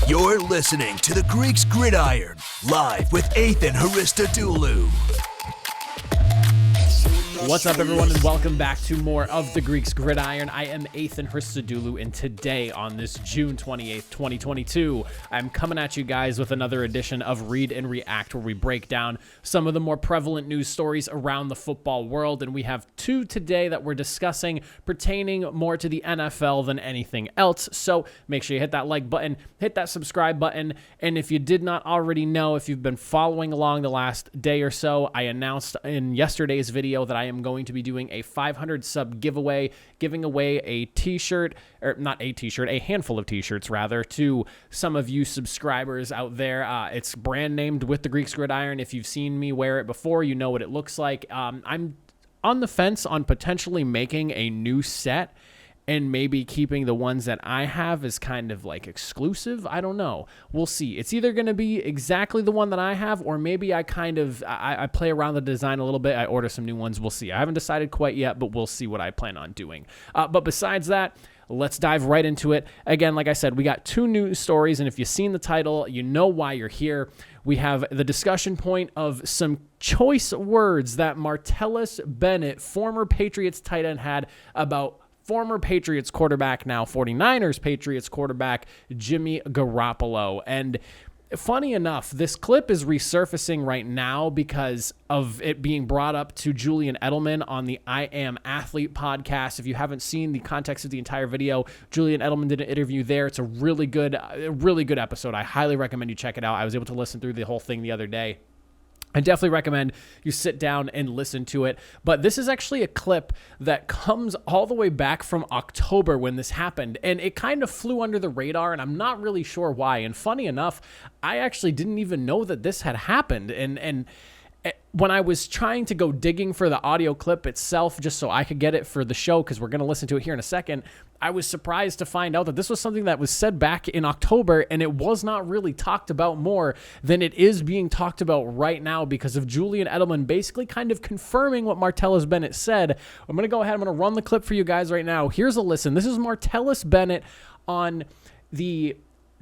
You're listening to the Greeks Gridiron, live with Ethan Haristodoulou. What's up, everyone, and welcome back to more of the Greeks Gridiron. I am Ethan Haristodoulou, and today on this June 28th, 2022, I'm coming at you guys with another edition of Read and React, where we break down some of the more prevalent news stories around the football world, and we have two today that we're discussing pertaining more to the NFL than anything else. So make sure you hit that like button, hit that subscribe button, and if you did not already know, if you've been following along the last day or so, I announced in yesterday's video that I am going to be doing a 500 sub giveaway, giving away a t-shirt, or not a t-shirt, a handful of t-shirts rather, to some of you subscribers out there. It's brand named with the Greeks Gridiron. If you've seen me wear it before, you know what it looks like. I'm on the fence on potentially making a new set and maybe keeping the ones that I have as kind of like exclusive. I don't know. We'll see. It's either going to be exactly the one that I have, or maybe I play around the design a little bit. I order some new ones. We'll see. I haven't decided quite yet, but we'll see what I plan on doing. But besides that, let's dive right into it. Again, like I said, we got two news stories, and if you've seen the title, you know why you're here. We have the discussion point of some choice words that Martellus Bennett, former Patriots tight end, had about former Patriots quarterback, now 49ers Patriots quarterback, Jimmy Garoppolo. And funny enough, this clip is resurfacing right now because of it being brought up to Julian Edelman on the I Am Athlete podcast. If you haven't seen the context of the entire video, Julian Edelman did an interview there. It's a really good episode. I highly recommend you check it out. I was able to listen through the whole thing the other day. I definitely recommend you sit down and listen to it. But this is actually a clip that comes all the way back from October when this happened. And it kind of flew under the radar, and I'm not really sure why. And funny enough, I actually didn't even know that this had happened. And when I was trying to go digging for the audio clip itself, just so I could get it for the show, because we're going to listen to it here in a second, I was surprised to find out that this was something that was said back in October, and it was not really talked about more than it is being talked about right now because of Julian Edelman basically kind of confirming what Martellus Bennett said. I'm going to go ahead. I'm going to run the clip for you guys right now. Here's a listen. This is Martellus Bennett on the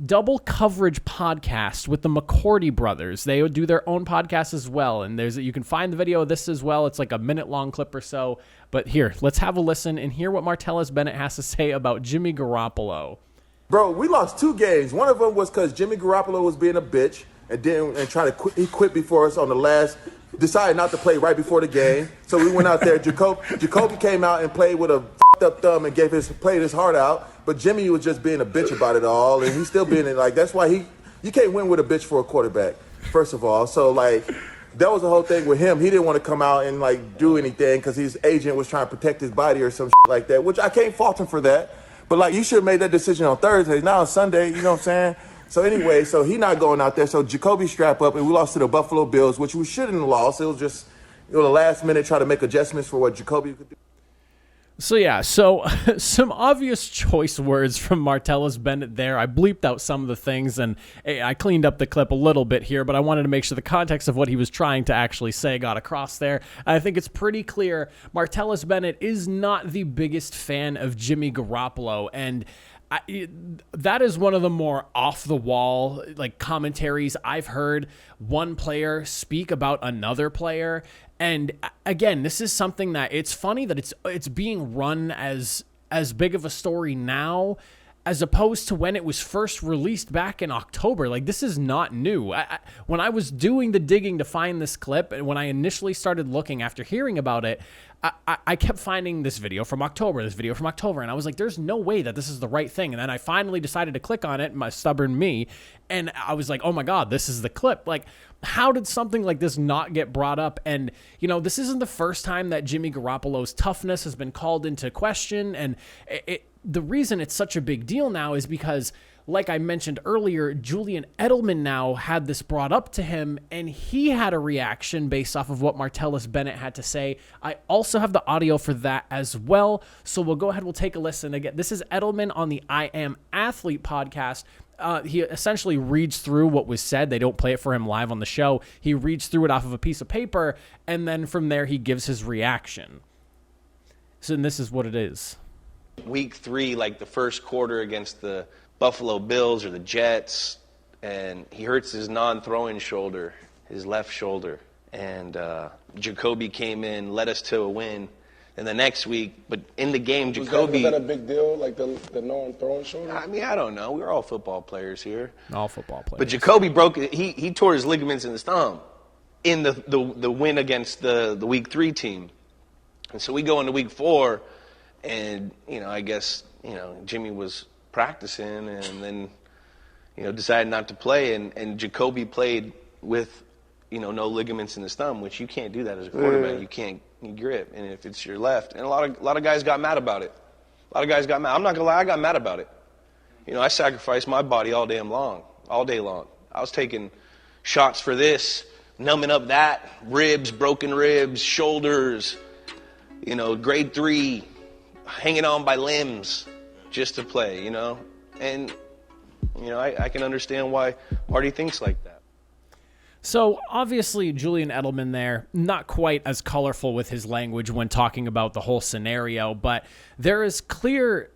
Double Coverage podcast with the McCourty brothers. They would do their own podcast as well, and you can find the video of this as well. It's like a minute-long clip or so. But here, let's have a listen and hear what Martellus Bennett has to say about Jimmy Garoppolo. Bro, we lost two games. One of them was because Jimmy Garoppolo was being a bitch and trying to quit. He quit before us on the last. Decided not to play right before the game. So we went out there. Jacoby came out and played with a up thumb and played his heart out. But Jimmy was just being a bitch about it all, and he's still being like. That's why you can't win with a bitch for a quarterback, first of all. So like that was the whole thing with him. He didn't want to come out and like do anything because his agent was trying to protect his body or some shit like that, which I can't fault him for that. But like you should have made that decision on Thursday, not on Sunday. You know what I'm saying? So anyway, so he not going out there. So Jacoby strap up, and we lost to the Buffalo Bills, which we shouldn't have lost. It was just the last minute try to make adjustments for what Jacoby could do. So yeah, some obvious choice words from Martellus Bennett there. I bleeped out some of the things, and I cleaned up the clip a little bit here, but I wanted to make sure the context of what he was trying to actually say got across there. I think it's pretty clear Martellus Bennett is not the biggest fan of Jimmy Garoppolo, and that is one of the more off-the-wall like commentaries I've heard one player speak about another player. And again, this is something that it's funny that it's being run as big of a story now as opposed to when it was first released back in October. Like, this is not new. When I was doing the digging to find this clip, and when I initially started looking after hearing about it, I kept finding this video from October, and I was like, there's no way that this is the right thing. And then I finally decided to click on it, my stubborn me, and I was like, oh my God, this is the clip. Like, how did something like this not get brought up? And, this isn't the first time that Jimmy Garoppolo's toughness has been called into question, and the reason it's such a big deal now is because, like I mentioned earlier, Julian Edelman now had this brought up to him, and he had a reaction based off of what Martellus Bennett had to say. I also have the audio for that as well, so we'll go ahead, we'll take a listen. Again, this is Edelman on the I Am Athlete podcast. He essentially reads through what was said. They don't play it for him live on the show. He reads through it off of a piece of paper, and then from there he gives his reaction. So this is what it is. Week 3, like the first quarter against the Buffalo Bills or the Jets, and he hurts his non-throwing shoulder, his left shoulder. And Jacoby came in, led us to a win. And the next week, but in the game, Jacoby... Was that a big deal, like the non-throwing shoulder? I mean, I don't know. We're all football players here. All football players. But Jacoby broke it. He tore his ligaments in his thumb in the win against the Week 3 team. And so we go into Week 4, and, I guess, Jimmy was practicing and then, decided not to play. And Jacoby played with, no ligaments in his thumb, which you can't do that as a quarterback. You can't grip. And if it's your left, and a lot of guys got mad about it. I'm not going to lie, I got mad about it. I sacrificed my body all day long. I was taking shots for this, numbing up that, ribs, broken ribs, shoulders, grade 3, hanging on by limbs just to play, And, I can understand why Marty thinks like that. So obviously Julian Edelman there, not quite as colorful with his language when talking about the whole scenario, but there is clear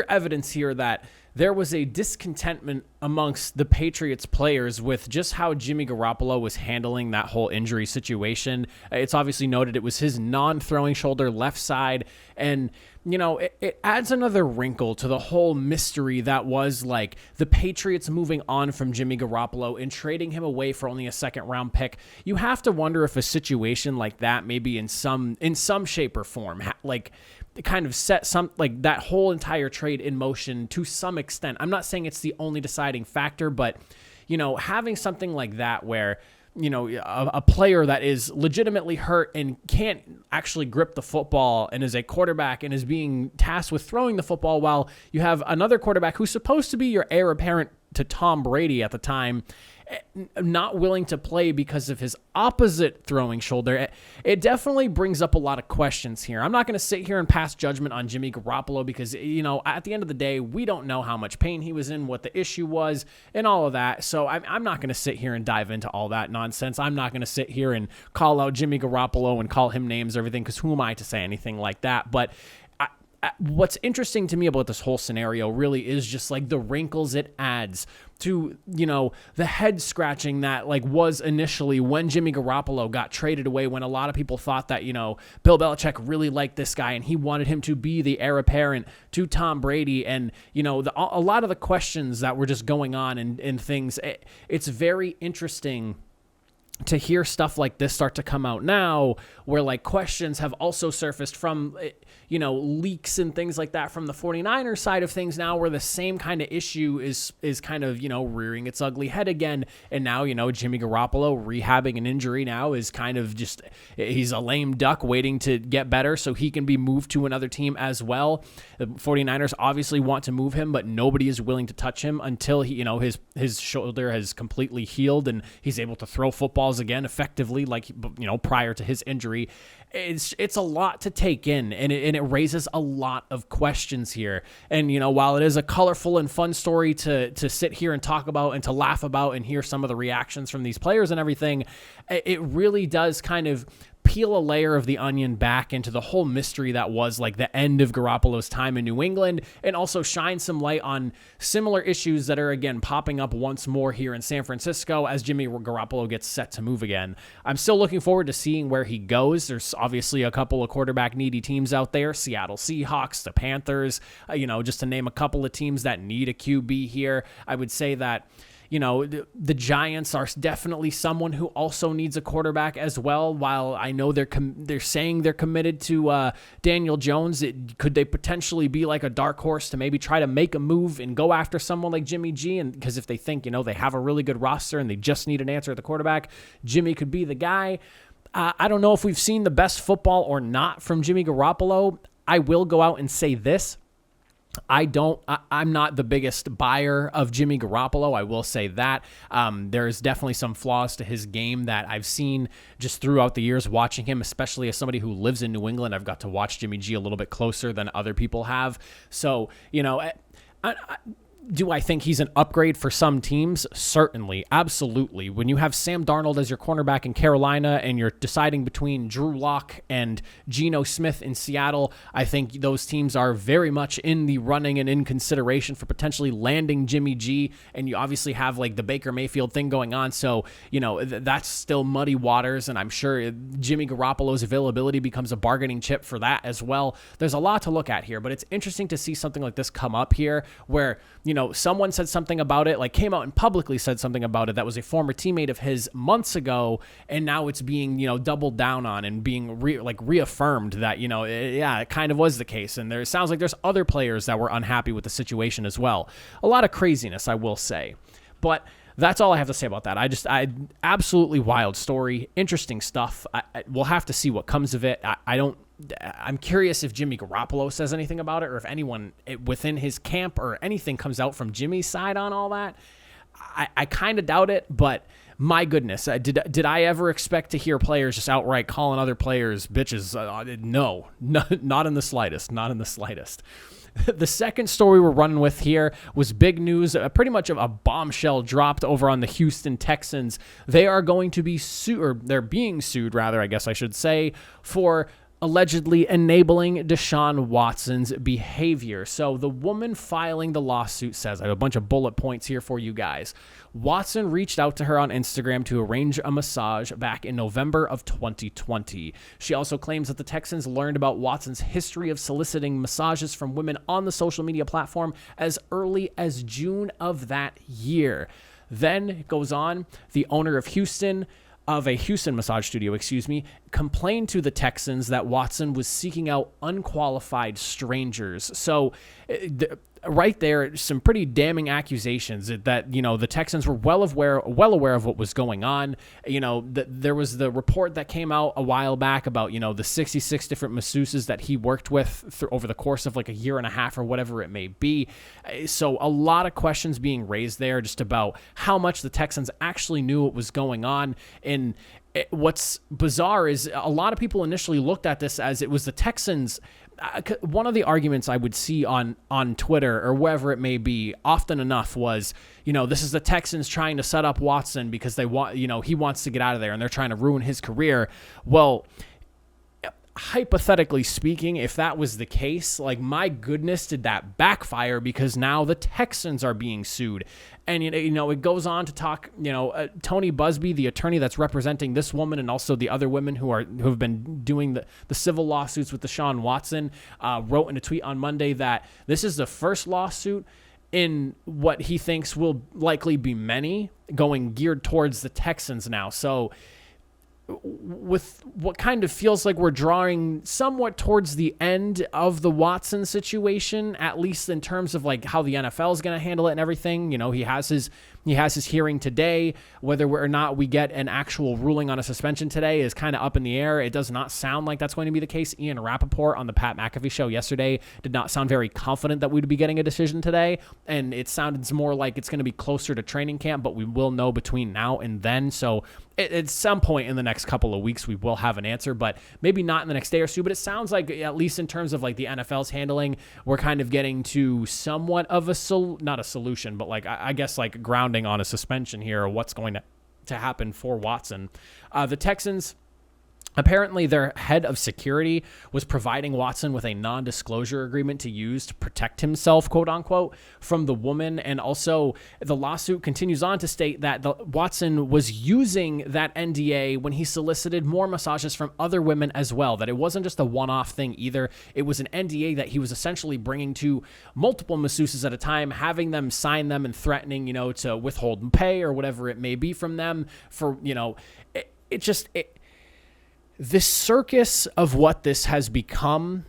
evidence here that there was a discontentment amongst the Patriots players with just how Jimmy Garoppolo was handling that whole injury situation. It's obviously noted it was his non-throwing shoulder left side, and it adds another wrinkle to the whole mystery that was like the Patriots moving on from Jimmy Garoppolo and trading him away for only a second-round pick. You have to wonder if a situation like that, maybe in some shape or form, kind of set some like that whole entire trade in motion to some extent. I'm not saying it's the only deciding factor, but having something like that where a player that is legitimately hurt and can't actually grip the football and is a quarterback and is being tasked with throwing the football, while you have another quarterback who's supposed to be your heir apparent to Tom Brady at the time, not willing to play because of his opposite throwing shoulder. It definitely brings up a lot of questions here. I'm not going to sit here and pass judgment on Jimmy Garoppolo because, at the end of the day, we don't know how much pain he was in, what the issue was, and all of that. So I'm not going to sit here and dive into all that nonsense. I'm not going to sit here and call out Jimmy Garoppolo and call him names or everything, because who am I to say anything like that? But what's interesting to me about this whole scenario really is just like the wrinkles it adds to, the head scratching that was initially when Jimmy Garoppolo got traded away, when a lot of people thought that, Bill Belichick really liked this guy and he wanted him to be the heir apparent to Tom Brady. And, a lot of the questions that were just going on and things, it's very interesting to hear stuff like this start to come out now, where questions have also surfaced from, leaks and things like that from the 49ers side of things now, where the same kind of issue is kind of, rearing its ugly head again. And now, Jimmy Garoppolo rehabbing an injury now is kind of just, he's a lame duck waiting to get better so he can be moved to another team as well. The 49ers obviously want to move him, but nobody is willing to touch him until he, his shoulder has completely healed and he's able to throw footballs again effectively, prior to his injury. It's a lot to take in, and it raises a lot of questions here. And, while it is a colorful and fun story to sit here and talk about and to laugh about and hear some of the reactions from these players and everything, it really does kind of peel a layer of the onion back into the whole mystery that was the end of Garoppolo's time in New England, and also shine some light on similar issues that are again popping up once more here in San Francisco as Jimmy Garoppolo gets set to move again. I'm still looking forward to seeing where he goes. There's obviously a couple of quarterback needy teams out there, Seattle Seahawks, the Panthers, just to name a couple of teams that need a QB here. I would say that the Giants are definitely someone who also needs a quarterback as well. While I know they're saying they're committed to Daniel Jones, could they potentially be like a dark horse to maybe try to make a move and go after someone like Jimmy G? And because if they think, they have a really good roster and they just need an answer at the quarterback, Jimmy could be the guy. I don't know if we've seen the best football or not from Jimmy Garoppolo. I will go out and say this. I'm not the biggest buyer of Jimmy Garoppolo. I will say that. There's definitely some flaws to his game that I've seen just throughout the years watching him, especially as somebody who lives in New England. I've got to watch Jimmy G a little bit closer than other people have. So, Do I think he's an upgrade for some teams? Certainly. Absolutely. When you have Sam Darnold as your cornerback in Carolina and you're deciding between Drew Lock and Geno Smith in Seattle, I think those teams are very much in the running and in consideration for potentially landing Jimmy G. And you obviously have like the Baker Mayfield thing going on. So, that's still muddy waters. And I'm sure Jimmy Garoppolo's availability becomes a bargaining chip for that as well. There's a lot to look at here, but it's interesting to see something like this come up here where, someone said something about it, like came out and publicly said something about it that was a former teammate of his months ago, and now it's being, doubled down on and being reaffirmed that, it kind of was the case. And it sounds like there's other players that were unhappy with the situation as well. A lot of craziness, I will say. But that's all I have to say about that. Absolutely wild story, interesting stuff. We'll have to see what comes of it. I'm curious if Jimmy Garoppolo says anything about it, or if anyone within his camp or anything comes out from Jimmy's side on all that. I kind of doubt it, but my goodness, did I ever expect to hear players just outright calling other players bitches? No, not in the slightest, not in the slightest. The second story we're running with here was big news, pretty much of a bombshell dropped over on the Houston Texans. They are going to be sued, or they're being sued, rather, I guess I should say, for allegedly enabling Deshaun Watson's behavior. So the woman filing the lawsuit says, I have a bunch of bullet points here for you guys. Watson reached out to her on Instagram to arrange a massage back in November of 2020. She also claims that the Texans learned about Watson's history of soliciting massages from women on the social media platform as early as June of that year. Then it goes on, the owner of a Houston massage studio, complained to the Texans that Watson was seeking out unqualified strangers. So right there, some pretty damning accusations that, the Texans were well aware of what was going on. There was the report that came out a while back about, the 66 different masseuses that he worked with over the course of like a year and a half or whatever it may be. So a lot of questions being raised there just about how much the Texans actually knew what was going on. And what's bizarre is a lot of people initially looked at this as it was the Texans. One of the arguments I would see on Twitter or wherever it may be often enough was, this is the Texans trying to set up Watson because they want, he wants to get out of there and they're trying to ruin his career. Well, hypothetically speaking, if that was the case, like, my goodness, did that backfire, because now the Texans are being sued. And, it goes on to talk, Tony Busby, the attorney that's representing this woman and also the other women who have been doing the civil lawsuits with Deshaun Watson, wrote in a tweet on Monday that this is the first lawsuit in what he thinks will likely be many going geared towards the Texans now. So with what kind of feels like we're drawing somewhat towards the end of the Watson situation, at least in terms of like how the NFL is going to handle it and everything. He has his hearing today. Whether or not we get an actual ruling on a suspension today is kind of up in the air. It does not sound like that's going to be the case. Ian Rappaport on the Pat McAfee show yesterday did not sound very confident that we'd be getting a decision today. And it sounded more like it's going to be closer to training camp, but we will know between now and then. So at some point in the next couple of weeks, we will have an answer, but maybe not in the next day or two. But it sounds like, at least in terms of like the NFL's handling, we're kind of getting to somewhat of not a solution, but like, I guess like grounding on a suspension here, or what's going to happen for Watson. The Texans, apparently their head of security was providing Watson with a non-disclosure agreement to use to protect himself, quote unquote, from the woman. And also the lawsuit continues on to state that Watson was using that NDA when he solicited more massages from other women as well, that it wasn't just a one-off thing either. It was an NDA that he was essentially bringing to multiple masseuses at a time, having them sign them and threatening, to withhold pay or whatever it may be from them for, this circus of what this has become,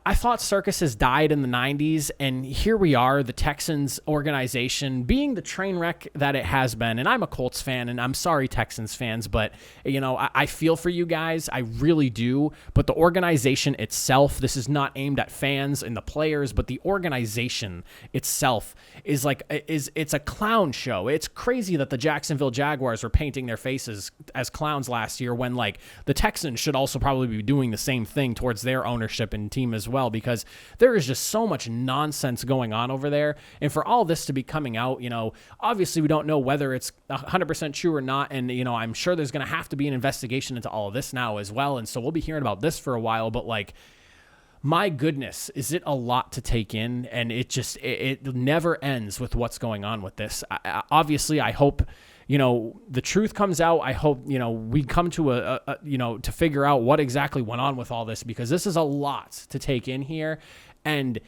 I thought circuses died in the 90s, and here we are, the Texans organization being the train wreck that it has been. And I'm a Colts fan, and I'm sorry, Texans fans, but, I feel for you guys. I really do. But the organization itself, this is not aimed at fans and the players, but the organization itself is it's a clown show. It's crazy that the Jacksonville Jaguars were painting their faces as clowns last year when, like, the Texans should also probably be doing the same thing towards their ownership ownership and team as well, because there is just so much nonsense going on over there. And for all this to be coming out, obviously we don't know whether it's 100% true or not. And, I'm sure there's going to have to be an investigation into all of this now as well. And so we'll be hearing about this for a while, but my goodness, is it a lot to take in? And it never ends with what's going on with this. Obviously, I hope, the truth comes out. I hope, we come to to figure out what exactly went on with all this, because this is a lot to take in here. And,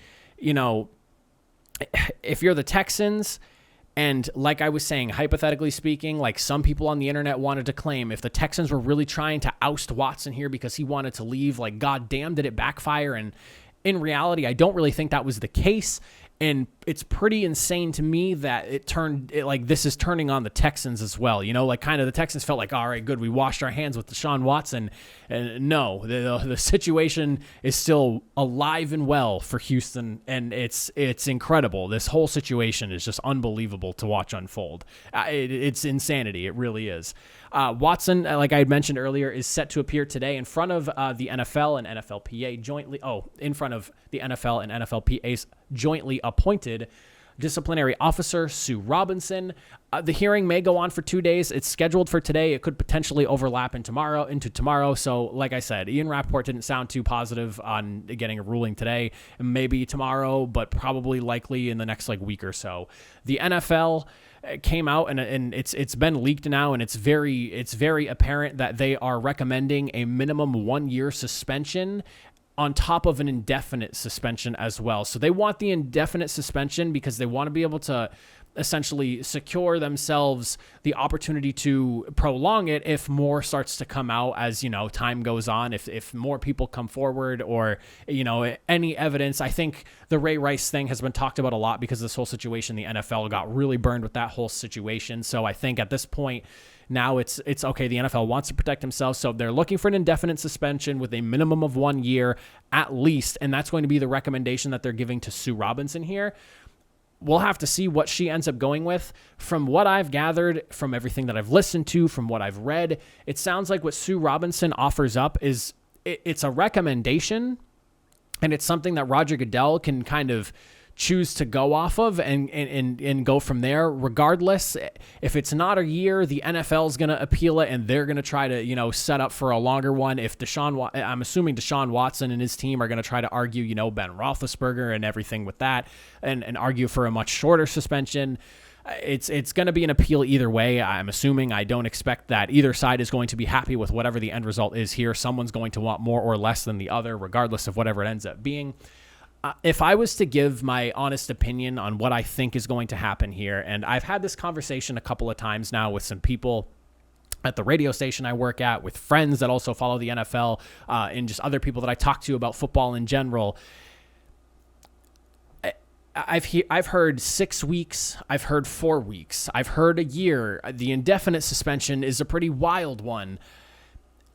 if you're the Texans, and like I was saying, hypothetically speaking, like some people on the internet wanted to claim, if the Texans were really trying to oust Watson here because he wanted to leave, goddamn, did it backfire? And in reality, I don't really think that was the case. And it's pretty insane to me that this is turning on the Texans as well. Kind of the Texans felt like, all right, good, we washed our hands with Deshaun Watson. And no, the situation is still alive and well for Houston, and it's incredible. This whole situation is just unbelievable to watch unfold. It's insanity. It really is. Watson, like I had mentioned earlier, is set to appear today in front of the NFL and NFLPA jointly. In front of the NFL and NFLPA's jointly appointed disciplinary officer, Sue Robinson. The hearing may go on for 2 days. It's scheduled for today. It could potentially overlap into tomorrow. So, like I said, Ian Rappaport didn't sound too positive on getting a ruling today. Maybe tomorrow, but probably likely in the next week or so. The NFL came out and it's been leaked now, and it's very apparent that they are recommending a minimum 1-year suspension on top of an indefinite suspension as well. So they want the indefinite suspension because they want to be able to essentially secure themselves the opportunity to prolong it if more starts to come out as, time goes on, if more people come forward or, any evidence. I think the Ray Rice thing has been talked about a lot because this whole situation, the NFL got really burned with that whole situation. So I think at this point, now it's okay. The NFL wants to protect themselves, so they're looking for an indefinite suspension with a minimum of 1 year at least, and that's going to be the recommendation that they're giving to Sue Robinson here. We'll have to see what she ends up going with. From what I've gathered, from everything that I've listened to, from what I've read, it sounds like what Sue Robinson offers up is it's a recommendation, and it's something that Roger Goodell can kind of choose to go off of and go from there. Regardless, if it's not a year, the NFL is going to appeal it, and they're going to try to, set up for a longer one. If I'm assuming Deshaun Watson and his team are going to try to argue, Ben Roethlisberger and everything with that, and argue for a much shorter suspension. It's going to be an appeal either way. I'm assuming. I don't expect that either side is going to be happy with whatever the end result is here. Someone's going to want more or less than the other, regardless of whatever it ends up being. If I was to give my honest opinion on what I think is going to happen here, and I've had this conversation a couple of times now with some people at the radio station I work at, with friends that also follow the NFL, and just other people that I talk to about football in general. I've heard 6 weeks. I've heard 4 weeks. I've heard a year. The indefinite suspension is a pretty wild one.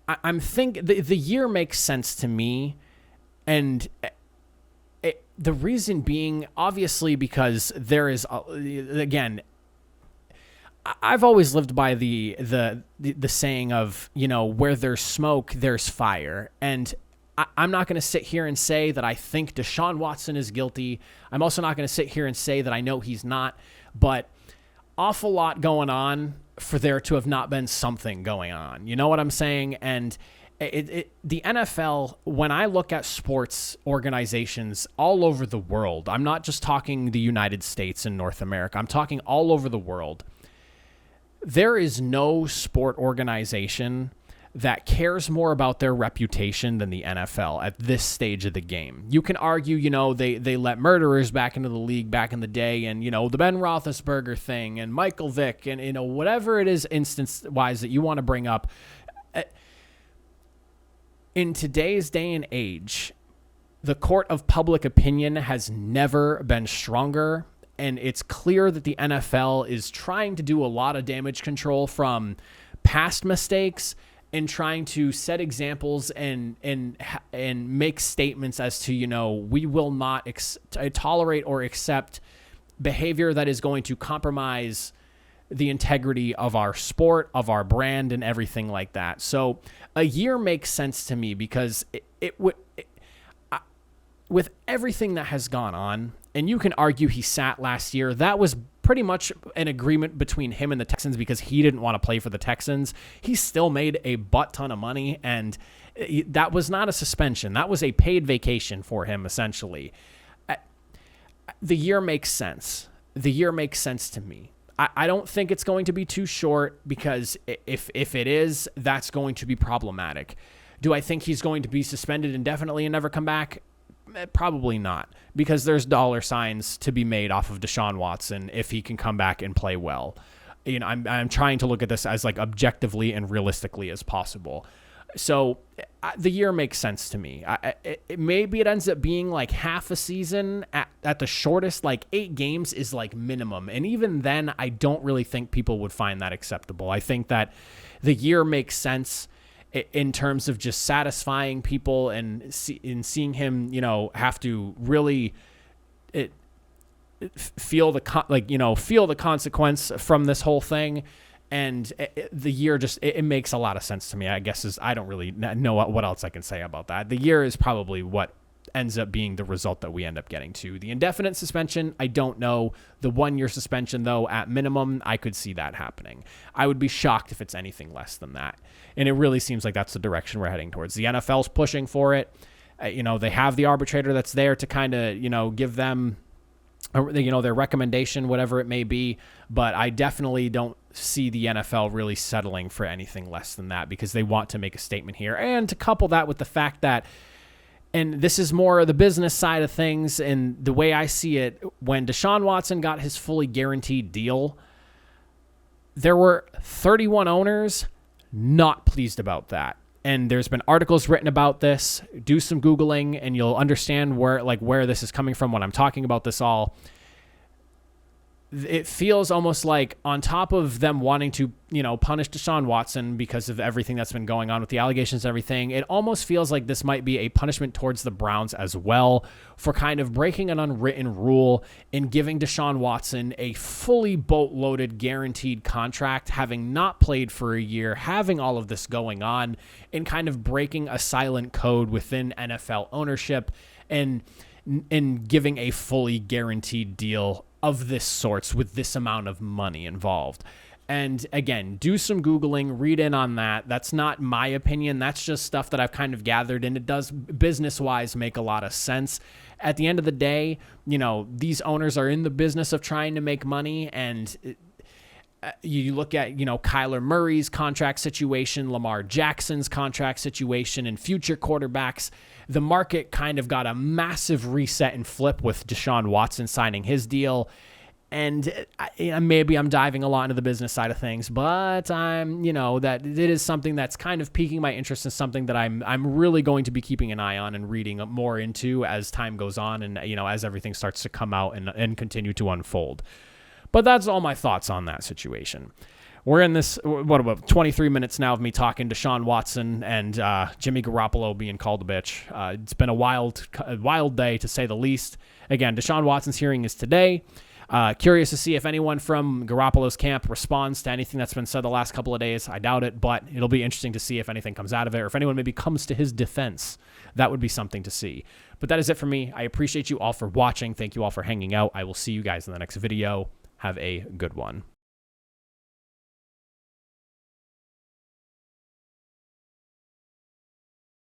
I'm thinking the year makes sense to me, and the reason being, obviously, because there is, again, I've always lived by the saying of, where there's smoke, there's fire. And I'm not going to sit here and say that I think Deshaun Watson is guilty. I'm also not going to sit here and say that I know he's not. But awful lot going on for there to have not been something going on. You know what I'm saying? And the NFL, when I look at sports organizations all over the world, I'm not just talking the United States and North America, I'm talking all over the world. There is no sport organization that cares more about their reputation than the NFL at this stage of the game. You can argue, they let murderers back into the league back in the day, and, the Ben Roethlisberger thing and Michael Vick and, whatever it is instance-wise that you want to bring up. In today's day and age, the court of public opinion has never been stronger, and it's clear that the NFL is trying to do a lot of damage control from past mistakes and trying to set examples and make statements as to, we will not tolerate or accept behavior that is going to compromise the integrity of our sport, of our brand, and everything like that. So a year makes sense to me because with everything that has gone on, and you can argue he sat last year, that was pretty much an agreement between him and the Texans because he didn't want to play for the Texans. He still made a butt ton of money, and that was not a suspension. That was a paid vacation for him, essentially. The year makes sense. The year makes sense to me. I don't think it's going to be too short, because if it is, that's going to be problematic. Do I think he's going to be suspended indefinitely and never come back? Probably not, because there's dollar signs to be made off of Deshaun Watson if he can come back and play well. You know, I'm trying to look at this as like objectively and realistically as possible. So the year makes sense to me. Maybe it ends up being like half a season at the shortest. Like 8 games is like minimum, and even then, I don't really think people would find that acceptable. I think that the year makes sense in terms of just satisfying people and in seeing him, you know, have to really feel the consequence from this whole thing. And the year just, it makes a lot of sense to me, I guess. I don't really know what else I can say about that. The year is probably what ends up being the result that we end up getting to. The indefinite suspension, I don't know. The 1-year suspension, though, at minimum, I could see that happening. I would be shocked if it's anything less than that. And it really seems like that's the direction we're heading towards. The NFL's pushing for it. You know, they have the arbitrator that's there to kind of, you know, give them, you know, their recommendation, whatever it may be. But I definitely don't see the NFL really settling for anything less than that, because they want to make a statement here. And to couple that with the fact that, and this is more of the business side of things, and the way I see it, when Deshaun Watson got his fully guaranteed deal, there were 31 owners not pleased about that. And there's been articles written about this. Do some Googling and you'll understand where this is coming from when I'm talking about this all. It feels almost like, on top of them wanting to, you know, punish Deshaun Watson because of everything that's been going on with the allegations and everything, it almost feels like this might be a punishment towards the Browns as well for kind of breaking an unwritten rule in giving Deshaun Watson a fully boat-loaded guaranteed contract, having not played for a year, having all of this going on, and kind of breaking a silent code within NFL ownership and giving a fully guaranteed deal of this sorts with this amount of money involved. And again, do some Googling, read in on that. That's not my opinion. That's just stuff that I've kind of gathered, and it does business-wise make a lot of sense. At the end of the day, you know, these owners are in the business of trying to make money, and you look at, you know, Kyler Murray's contract situation, Lamar Jackson's contract situation, and future quarterbacks. The market kind of got a massive reset and flip with Deshaun Watson signing his deal. And maybe I'm diving a lot into the business side of things, but that it is something that's kind of piquing my interest, and something that I'm really going to be keeping an eye on and reading more into as time goes on, and, you know, as everything starts to come out and continue to unfold. But that's all my thoughts on that situation. We're in this, 23 minutes now of me talking Deshaun Watson and Jimmy Garoppolo being called a bitch. It's been a wild day, to say the least. Again, Deshaun Watson's hearing is today. Curious to see if anyone from Garoppolo's camp responds to anything that's been said the last couple of days. I doubt it, but it'll be interesting to see if anything comes out of it, or if anyone maybe comes to his defense. That would be something to see. But that is it for me. I appreciate you all for watching. Thank you all for hanging out. I will see you guys in the next video. Have a good one.